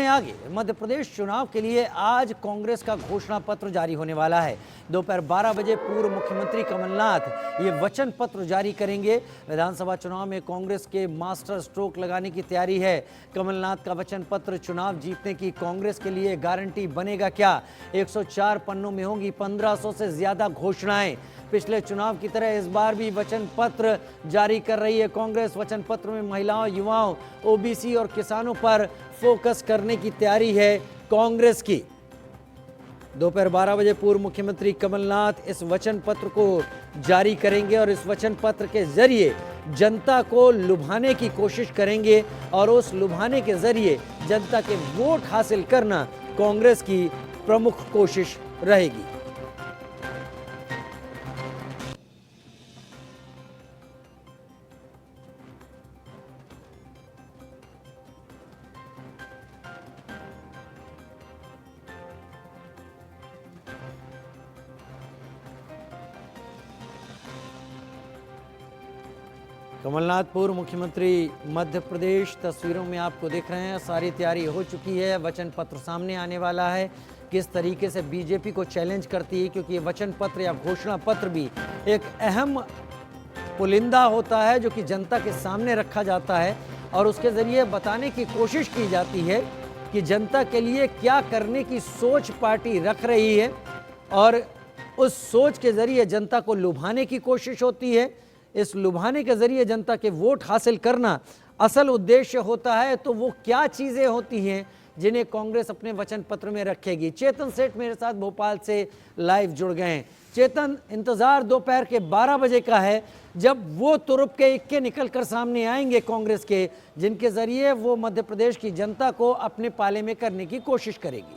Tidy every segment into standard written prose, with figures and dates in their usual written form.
आगे मध्य प्रदेश चुनाव के लिए आज कांग्रेस का घोषणा पत्र जारी होने वाला है। दोपहर 12 बजे पूर्व मुख्यमंत्री कमलनाथ ये वचन पत्र जारी करेंगे। विधानसभा चुनाव में कांग्रेस के मास्टर स्ट्रोक लगाने की तैयारी है। कमलनाथ का वचन पत्र चुनाव जीतने की कांग्रेस के लिए गारंटी बनेगा क्या? 104 पन्नों में होंगी 1500 से ज्यादा घोषणाएं। पिछले चुनाव की तरह इस बार भी वचन पत्र जारी कर रही है कांग्रेस। वचन पत्र में महिलाओं, युवाओं, ओबीसी और किसानों पर फोकस करने की तैयारी है कांग्रेस की। दोपहर 12 बजे पूर्व मुख्यमंत्री कमलनाथ इस वचन पत्र को जारी करेंगे और इस वचन पत्र के जरिए जनता को लुभाने की कोशिश करेंगे और उस लुभाने के जरिए जनता के वोट हासिल करना कांग्रेस की प्रमुख कोशिश रहेगी। कमलनाथ पूर्व मुख्यमंत्री मध्य प्रदेश, तस्वीरों में आपको दिख रहे हैं। सारी तैयारी हो चुकी है, वचन पत्र सामने आने वाला है। किस तरीके से बीजेपी को चैलेंज करती है, क्योंकि ये वचन पत्र या घोषणा पत्र भी एक अहम पुलिंदा होता है जो कि जनता के सामने रखा जाता है और उसके जरिए बताने की कोशिश की जाती है कि जनता के लिए क्या करने की सोच पार्टी रख रही है और उस सोच के जरिए जनता को लुभाने की कोशिश होती है। इस लुभाने के जरिए जनता के वोट हासिल करना असल उद्देश्य होता है। तो वो क्या चीजें होती हैं जिन्हें कांग्रेस अपने वचन पत्र में रखेगी? चेतन सेठ मेरे साथ भोपाल से लाइव जुड़ गए हैं। चेतन, इंतजार दोपहर के 12 बजे का है जब वो तुरुप के इक्के निकल कर सामने आएंगे कांग्रेस के, जिनके जरिए वो मध्य प्रदेश की जनता को अपने पाले में करने की कोशिश करेगी।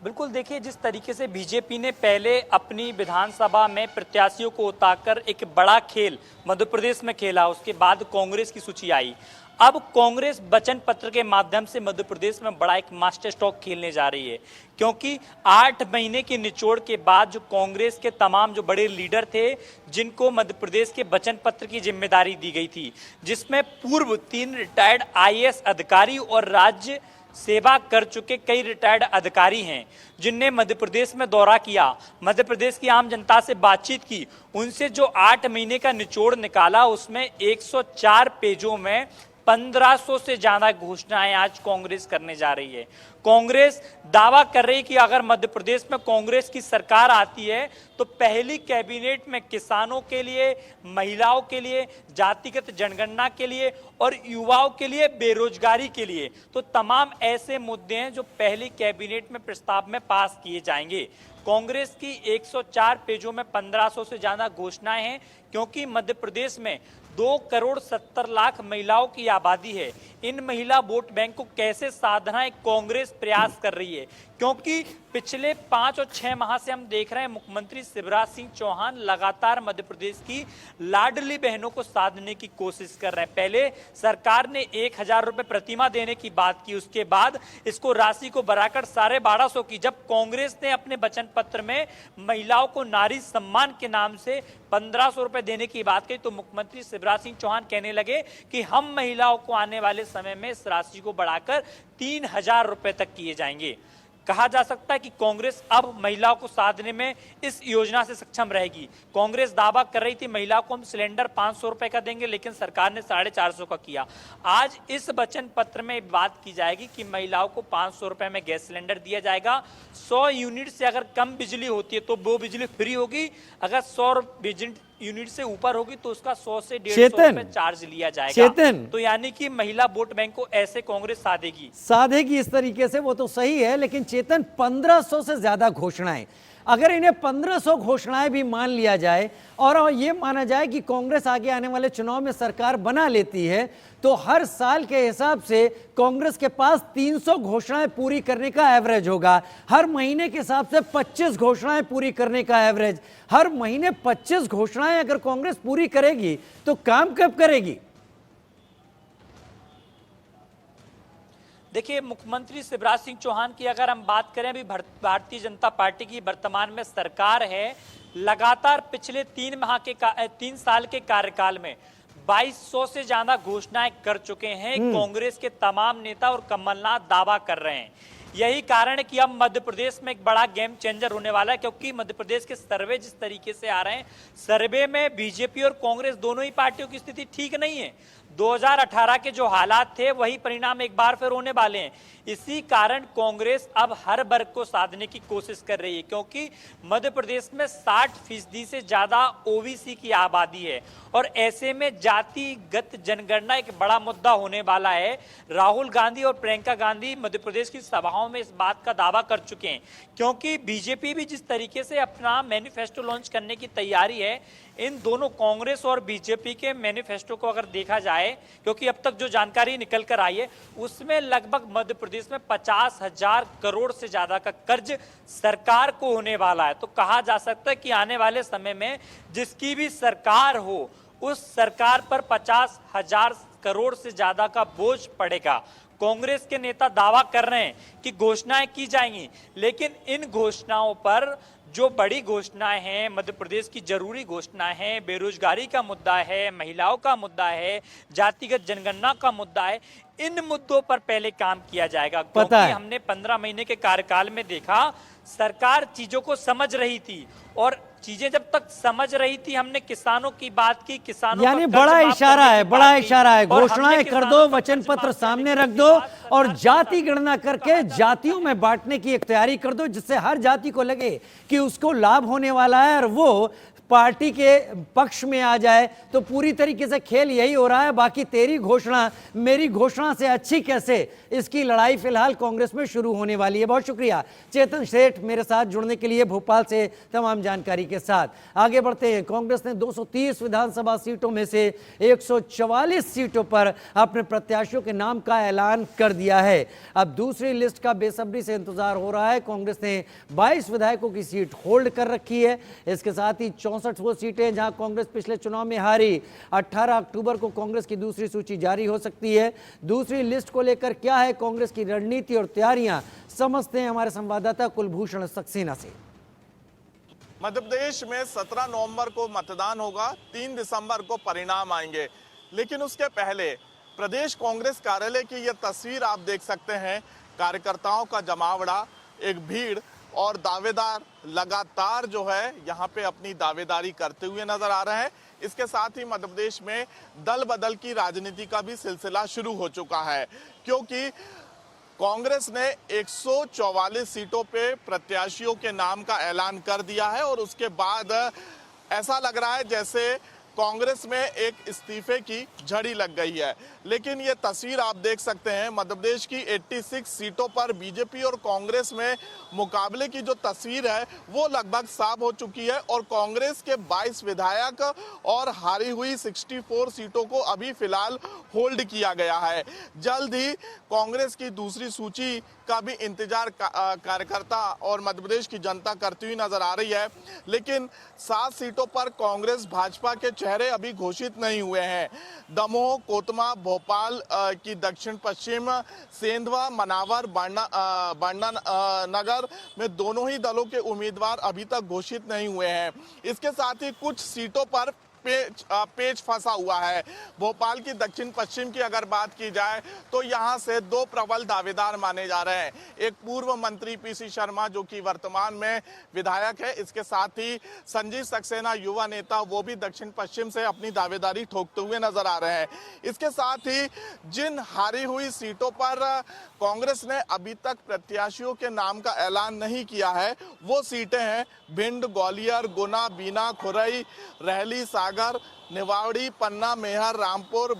बिल्कुल, देखिए जिस तरीके से बीजेपी ने पहले अपनी विधानसभा में प्रत्याशियों को उतारकर एक बड़ा खेल मध्य प्रदेश में खेला, उसके बाद कांग्रेस की सूची आई। अब कांग्रेस वचन पत्र के माध्यम से मध्य प्रदेश में बड़ा एक मास्टर स्ट्रोक खेलने जा रही है, क्योंकि 8 महीने के निचोड़ के बाद जो कांग्रेस के तमाम जो बड़े लीडर थे जिनको मध्य प्रदेश के वचन पत्र की जिम्मेदारी दी गई थी, जिसमें पूर्व 3 रिटायर्ड आईएएस अधिकारी और राज्य सेवा कर चुके कई रिटायर्ड अधिकारी हैं, जिनने मध्य प्रदेश में दौरा किया, मध्य प्रदेश की आम जनता से बातचीत की, उनसे जो 8 महीने का निचोड़ निकाला उसमें 104 पेजों में 1500 से ज्यादा घोषणाएं आज कांग्रेस करने जा रही है। कांग्रेस दावा कर रही है कि अगर मध्य प्रदेश में कांग्रेस की सरकार आती है तो पहली कैबिनेट में किसानों के लिए, महिलाओं के लिए, जातिगत जनगणना के लिए और युवाओं के लिए, बेरोजगारी के लिए, तो तमाम ऐसे मुद्दे हैं जो पहली कैबिनेट में प्रस्ताव में पास किए जाएंगे। कांग्रेस की 104 पेजों में 1500 से ज्यादा घोषणाएं हैं, क्योंकि मध्य प्रदेश में 2,70,00,000 महिलाओं की आबादी है। इन महिला वोट बैंक को कैसे साधना एक कांग्रेस प्रयास कर रही है, क्योंकि पिछले 5 और 6 माह से हम देख रहे हैं मुख्यमंत्री शिवराज सिंह चौहान लगातार मध्य प्रदेश की लाडली बहनों को साधने की कोशिश कर रहे हैं। पहले सरकार ने 1,000 रुपए प्रतिमाह देने की बात की, उसके बाद इसको राशि को बढ़ाकर 1250 की। जब कांग्रेस ने अपने वचन पत्र में महिलाओं को नारी सम्मान के नाम से 1500 रुपए देने की बात कही तो मुख्यमंत्री शिवराज सिंह चौहान कहने लगे कि हम महिलाओं को आने वाले समय में इस राशि को बढ़ाकर 3,000 रुपए तक किए जाएंगे। कहा जा सकता है कि कांग्रेस अब महिलाओं को साधने में इस योजना से सक्षम रहेगी। कांग्रेस दावा कर रही थी महिलाओं को हम सिलेंडर 500 रुपए का देंगे, लेकिन सरकार ने 450 का किया। आज इस वचन पत्र में बात की जाएगी कि महिलाओं को 500 रुपए में गैस सिलेंडर दिया जाएगा। 100 यूनिट से अगर कम बिजली होती है तो वो बिजली फ्री होगी, अगर 100 यूनिट से ऊपर होगी तो उसका 100 से 150 रुपए चार्ज लिया जाएगा। तो यानी कि महिला वोट बैंक को ऐसे कांग्रेस साधेगी इस तरीके से, वो तो सही है। लेकिन चेतन, 1500 से ज्यादा घोषणाएं, अगर इन्हें 1500 घोषणाएं भी मान लिया जाए और ये माना जाए कि कांग्रेस आगे आने वाले चुनाव में सरकार बना लेती है, तो हर साल के हिसाब से कांग्रेस के पास 300 घोषणाएं पूरी करने का एवरेज होगा। हर महीने के हिसाब से 25 घोषणाएं पूरी करने का एवरेज। हर महीने 25 घोषणाएं अगर कांग्रेस पूरी करेगी तो काम कब करेगी? देखिए, मुख्यमंत्री शिवराज सिंह चौहान की अगर हम बात करें, अभी भारतीय जनता पार्टी की वर्तमान में सरकार है, लगातार पिछले 3 साल के कार्यकाल में 2200 से ज्यादा घोषणाएं कर चुके हैं कांग्रेस के तमाम नेता और कमलनाथ दावा कर रहे हैं। यही कारण है कि अब मध्य प्रदेश में एक बड़ा गेम चेंजर होने वाला है, क्योंकि मध्य प्रदेश के सर्वे जिस तरीके से आ रहे हैं, सर्वे में बीजेपी और कांग्रेस दोनों ही पार्टियों की स्थिति ठीक नहीं है। 2018 के जो हालात थे वही परिणाम एक बार फिर होने वाले हैं। इसी कारण कांग्रेस अब हर वर्ग को साधने की कोशिश कर रही है, क्योंकि मध्य प्रदेश में 60% से ज्यादा ओबीसी की आबादी है और ऐसे में जातिगत जनगणना एक बड़ा मुद्दा होने वाला है। राहुल गांधी और प्रियंका गांधी मध्य प्रदेश की सभाओं में इस बात का दावा कर चुके हैं, क्योंकि बीजेपी भी जिस तरीके से अपना मैनिफेस्टो लॉन्च करने की तैयारी है, इन दोनों कांग्रेस और बीजेपी के मैनिफेस्टो को अगर देखा जाए, क्योंकि अब तक जो जानकारी निकल कर आई है उसमें लगभग मध्य प्रदेश में 50,000 करोड़ से ज्यादा का कर्ज सरकार को होने वाला है। तो कहा जा सकता है कि आने वाले समय में जिसकी भी सरकार हो, उस सरकार पर 50,000 करोड़ से ज्यादा का बोझ पड़ेगा। कांग्रेस के नेता दावा कर रहे हैं कि घोषणाएं की जाएंगी, लेकिन इन घोषणाओं पर जो बड़ी घोषणाएं हैं, मध्य प्रदेश की जरूरी घोषणाएं हैं, बेरोजगारी का मुद्दा है, महिलाओं का मुद्दा है, जातिगत जनगणना का मुद्दा है, इन मुद्दों पर पहले काम किया जाएगा। क्योंकि हमने 15 महीने के कार्यकाल में देखा, सरकार चीजों को समझ रही थी और चीजें जब तक समझ रही थी, हमने किसानों की बात की, किसानों यानी बड़ा इशारा है, बड़ा इशारा है। घोषणाएं कर दो, वचन पत्र सामने रख दो और जाति गणना करके जातियों में बांटने की एक तैयारी कर दो, जिससे हर जाति को लगे कि उसको लाभ होने वाला है और वो पार्टी के पक्ष में आ जाए। तो पूरी तरीके से खेल यही हो रहा है। बाकी तेरी घोषणा मेरी घोषणा से अच्छी कैसे, इसकी लड़ाई फिलहाल कांग्रेस में शुरू होने वाली है। बहुत शुक्रिया चेतन सेठ मेरे साथ जुड़ने के लिए भोपाल से तमाम जानकारी के साथ। आगे बढ़ते हैं। कांग्रेस ने 230 विधानसभा सीटों में से 144 सीटों पर अपने प्रत्याशियों के नाम का ऐलान कर दिया है। अब दूसरी लिस्ट का बेसब्री से इंतजार हो रहा है। कांग्रेस ने 22 विधायकों की सीट होल्ड कर रखी है। इसके साथ ही 64 वो सीटें जहां कांग्रेस पिछले चुनाव में हारी। 18 अक्टूबर को कांग्रेस की दूसरी सूची जारी हो सकती है। दूसरी लिस्ट को लेकर क्या है कांग्रेस की रणनीति और तैयारियां, समझते हैं हमारे संवाददाता कुलभूषण सक्सेना से। मध्य प्रदेश में 17 नवंबर को मतदान होगा, 3 दिसंबर को परिणाम आएंगे। लेकिन उसके पहले प्रदेश कांग्रेस कार्यालय की यह तस्वीर आप देख सकते हैं। कार्यकर्ताओं का जमावड़ा, एक भीड़ और दावेदार लगातार जो है यहाँ पे अपनी दावेदारी करते हुए नजर आ रहे हैं। इसके साथ ही मध्य प्रदेश में दल बदल की राजनीति का भी सिलसिला शुरू हो चुका है, क्योंकि कांग्रेस ने 144 सीटों पे प्रत्याशियों के नाम का ऐलान कर दिया है और उसके बाद ऐसा लग रहा है जैसे कांग्रेस में एक इस्तीफे की झड़ी लग गई है। लेकिन ये तस्वीर आप देख सकते हैं, मध्य प्रदेश की 86 सीटों पर बीजेपी और कांग्रेस में मुकाबले की जो तस्वीर है वो लगभग साफ हो चुकी है और कांग्रेस के 22 विधायक और हारी हुई 64 सीटों को अभी फिलहाल होल्ड किया गया है। जल्द ही कांग्रेस की दूसरी सूची का भी इंतजार कार्यकर्ता और मध्य प्रदेश की जनता करती हुई नजर आ रही है। लेकिन 7 सीटों पर कांग्रेस भाजपा के चेहरे अभी घोषित नहीं हुए हैं। दमोह, कोतमा, भोपाल की दक्षिण पश्चिम, सेंधवा, मनावर, बांडा नगर में दोनों ही दलों के उम्मीदवार अभी तक घोषित नहीं हुए हैं। इसके साथ ही कुछ सीटों पर पेच फंसा हुआ है। भोपाल की दक्षिण पश्चिम की अगर बात की जाए तो यहां से 2 प्रबल दावेदार माने जा रहे हैं। एक पूर्व मंत्री पीसी शर्मा जो कि वर्तमान में विधायक है, इसके साथ ही संजीव सक्सेना युवा नेता, वो भी दक्षिण पश्चिम से अपनी दावेदारी ठोकते हुए नजर आ रहे हैं। इसके साथ ही जिन हारी हुई सीटों पर कांग्रेस ने अभी तक प्रत्याशियों के नाम का ऐलान नहीं किया है, वो सीटें हैं भिंड, ग्वालियर, गुना, बीना, खुरई, रहली, सागर, निवाड़ी, पन्ना, मेहर, रामपुर,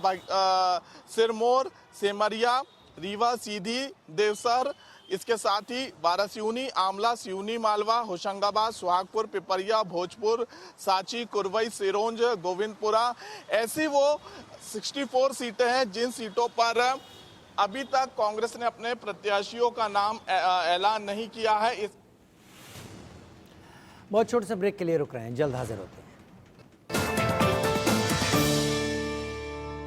सिरमौर, सेमरिया, रीवा, सीधी, देवसर। इसके साथ ही वारासिवनी, आमला, सिवनी, मालवा, होशंगाबाद, सुहागपुर, पिपरिया, भोजपुर, सांची, कुरवई, सिरोंज, गोविंदपुरा, ऐसी वो 64 सीटें हैं जिन सीटों पर अभी तक कांग्रेस ने अपने प्रत्याशियों का नाम ऐलान नहीं किया है। बहुत छोटे से ब्रेक के लिए रुक रहे हैं, जल्द हाजिर होते हैं।